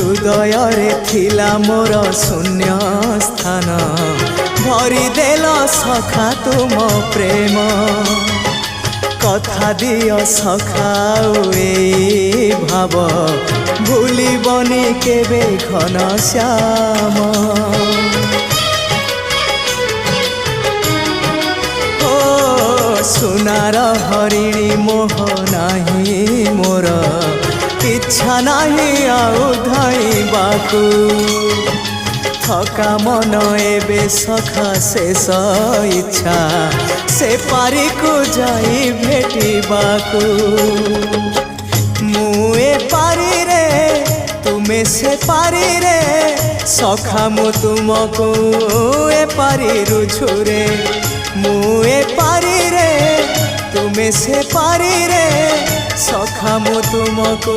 हृदय थिला मोर शून्य स्थान भरी देल सखा तुम प्रेम कथा दियो सखाओ ए भाव भूलिबनी केबे घन श्याम सुनार हरिणी मोह नाही मोर इच्छा नाही आउ धाइबाकू थका मन एबे सखा शेष इच्छा से पारी को जाई भेटिबाकू मुए पारी रे तुमे से पारी रे सखा मु तुमको ए पारी रुझुरे मुए पारी रे तुमे से पारी रे सखा मु तुमको।